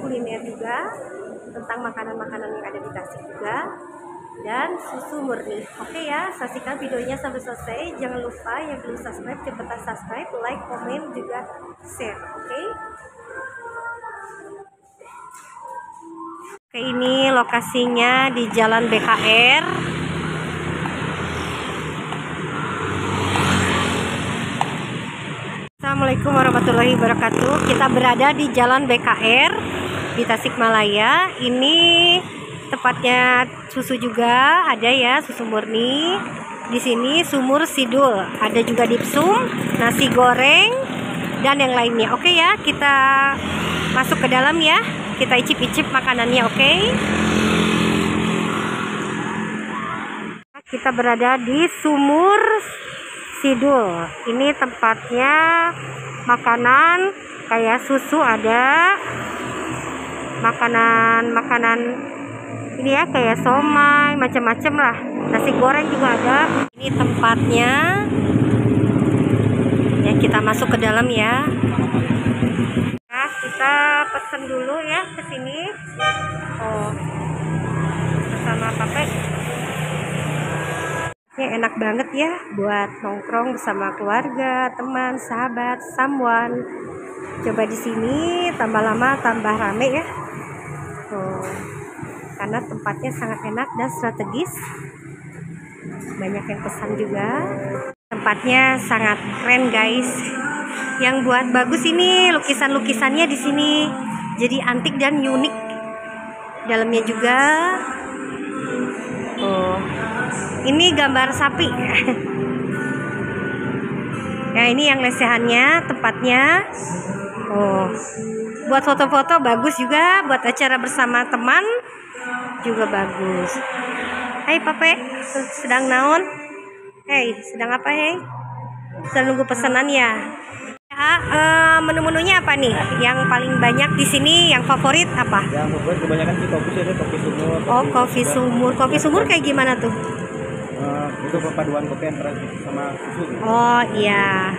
kuliner juga, tentang makanan-makanan yang ada di Tasik juga, dan susu murni. Oke ya, saksikan videonya sampai selesai. Jangan lupa yang belum subscribe, cepetan subscribe, like, komen, juga share. Oke. Oke, ini lokasinya di Jalan BKR. Assalamualaikum warahmatullahi wabarakatuh. Kita berada di Jalan BKR di Tasikmalaya. Ini tempatnya susu juga ada ya, susu murni. Di sini Sumur Sidul, ada juga dimsum, nasi goreng, dan yang lainnya. Oke ya, kita masuk ke dalam ya. Kita icip-icip makanannya, oke? Kita berada di Sumur Sidul. Ini tempatnya makanan kayak susu ada, makanan ini ya kayak somai, macam-macam lah. Nasi goreng juga ada. Ini tempatnya. Ya, kita masuk ke dalam ya. Nah, kita pesen dulu ya ke sini. Oh, bersama Pape. Ini enak banget ya buat nongkrong bersama keluarga, teman, sahabat, someone. Coba di sini tambah lama tambah rame ya. Oh, karena tempatnya sangat enak dan strategis. Banyak yang pesan juga. Tempatnya sangat keren guys. Yang buat bagus ini lukisan-lukisannya di sini. Jadi antik dan unik. Dalamnya juga. Oh, ini gambar sapi. Nah, ini yang lesehannya, tempatnya. Oh, buat foto-foto bagus juga, buat acara bersama teman juga bagus. Hai Pape, sedang naon? Hei, sedang apa hei? Sedang nunggu pesanan ya? Ya, menu-menunya apa nih? Yang paling banyak di sini, yang favorit apa? Yang favorit kebanyakan sih kopi sih, ada kopi sumur. Oh, kopi sumur. Kopi sumur kayak gimana tuh? Itu perpaduan kopi antara sama susu. Oh iya.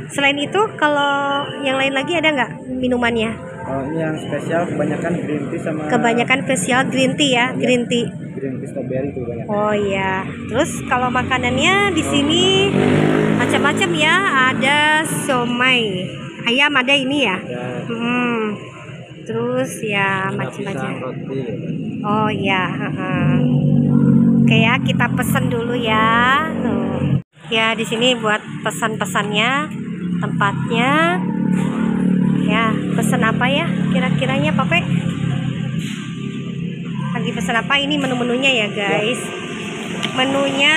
Selain itu, kalau yang lain lagi ada nggak minumannya? Ini yang spesial kebanyakan green tea sama. Kebanyakan spesial green tea ya, green tea. Green tea strawberry itu banyak. Oh iya. Terus kalau makanannya di sini macam-macam ya, ada somai, ayam ada ini ya. Ya. Terus ya macam-macam. Roti. Oh iya. Oke ya, kita pesen dulu ya. Tuh. Ya di sini buat pesan-pesannya, tempatnya. Ya, pesen apa ya? Kira-kiranya Pape? Lagi pesan apa? Ini menu-menunya ya guys. Menunya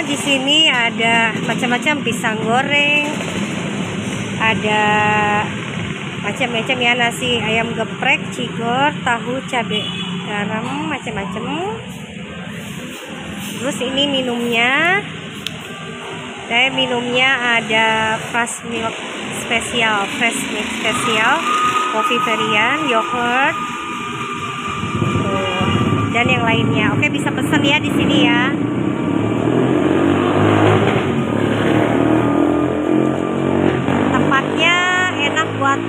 di sini ada macam-macam, pisang goreng, ada macam-macam ya, nasi ayam geprek, cigor, tahu, cabai, garam, macam-macam. Terus ini minumnya. Minumnya ada fresh milk spesial, coffee varian, yogurt, dan yang lainnya. Oke, bisa pesan ya di sini ya. Tempatnya enak buat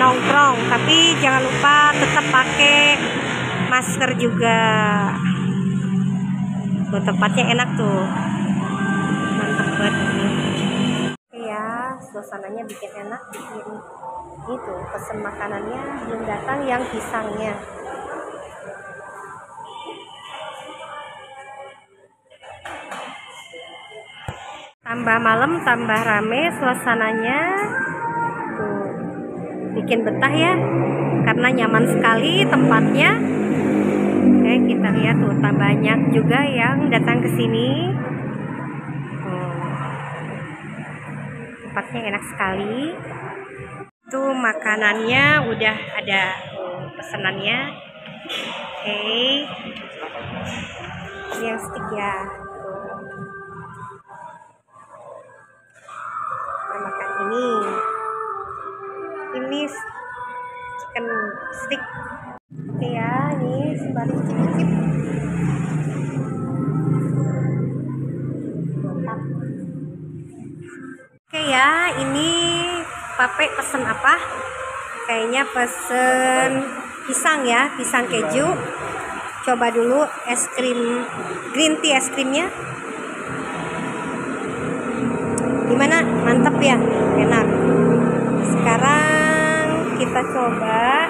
nongkrong, tapi jangan lupa tetap pakai masker juga. Tuh, tempatnya enak tuh, mantep banget. Ya, suasananya bikin enak, bikin itu pesen makanannya belum datang yang pisangnya. Tambah malam tambah rame suasananya, tuh bikin betah ya, karena nyaman sekali tempatnya. Oke, kita lihat tuh banyak juga yang datang ke sini. Tempatnya enak sekali. Tuh makanannya udah ada pesanannya. Oke. Ini yang stick ya. Kita makan ini. Ini chicken stick. Oke ya, ini sembari cicip-cicip. Mantap. Oke ya, ini Pape pesen apa? kayaknya pesen pisang ya, pisang keju. Coba dulu es krim green tea, es krimnya gimana, mantap ya, enak. Sekarang kita coba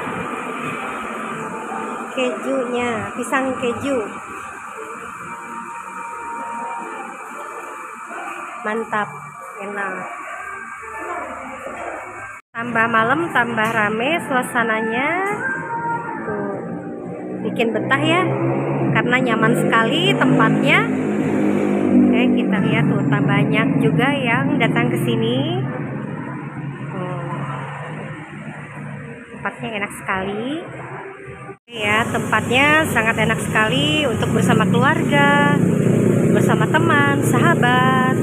kejunya, pisang keju, mantap, enak. Tambah malam tambah rame suasananya, tuh bikin betah ya, karena nyaman sekali tempatnya. Oke, kita lihat tuh banyak juga yang datang ke sini. Tempatnya enak sekali ya, tempatnya sangat enak sekali untuk bersama keluarga, bersama teman, sahabat.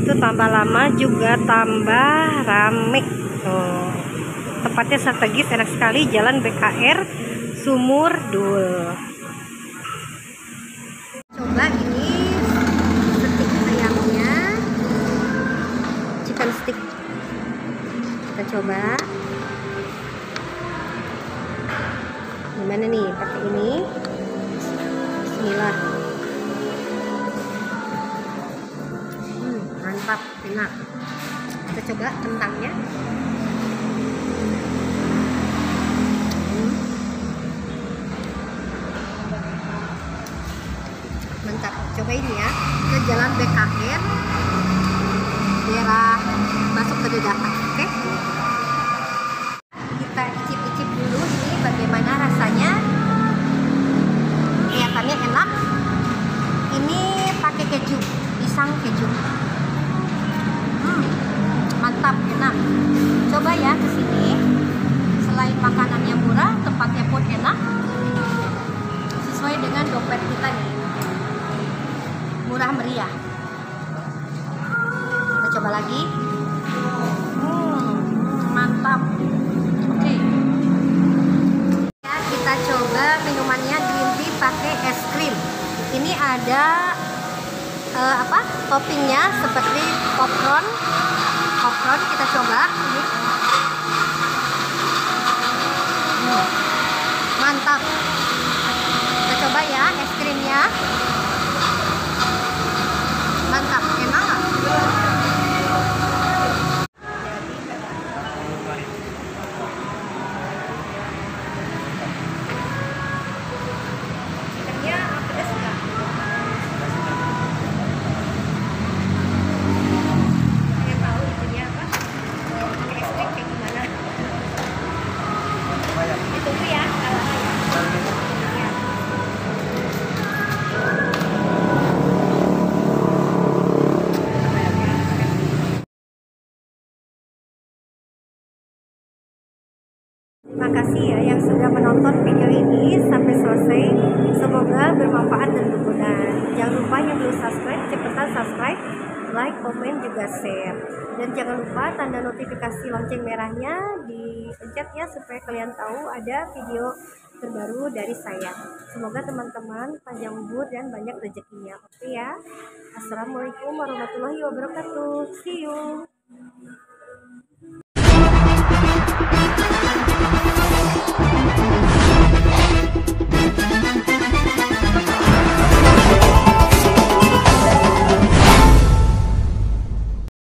Itu tambah lama juga tambah rame. Tempatnya strategis, enak sekali, Jalan BKR Sumur Dul. Coba ini stik ayamnya, chicken stick. Kita coba. Gimana nih pakai ini? Bismillah. Mantap, enak. Kita coba kentangnya. Mantap. Coba ini ya, ke Jalan BKR, daerah masuk ke Dedahan. Oke? Kita icip-icip dulu ini bagaimana rasanya. Kelihatannya enak. Ini pakai keju, pisang keju. Mantap, enak. Coba ya ke sini. Selain makanannya murah, tempatnya pun enak. Sesuai dengan dompet kita nih. Murah meriah. Kita coba lagi. Mantap. Oke. Ya, kita coba minumannya green tea pakai es krim. Ini ada toppingnya seperti popcorn. Kita coba ini. Mantap. Kita coba ya es krimnya. Mantap, enak nggak? Chickennya pedas nggak? Yang tahu itunya apa? Pakai es krim kayak gimana? Ditunggu ya kalau ya. Terima kasih ya yang sudah menonton video ini sampai selesai. Semoga bermanfaat dan berguna. Jangan lupa yang belum subscribe, cepetan subscribe, like, komen, juga share. Dan jangan lupa tanda notifikasi lonceng merahnya dipencet ya, supaya kalian tahu ada video terbaru dari saya. Semoga teman-teman panjang umur dan banyak rezekinya. Oke ya. Assalamualaikum warahmatullahi wabarakatuh. See you.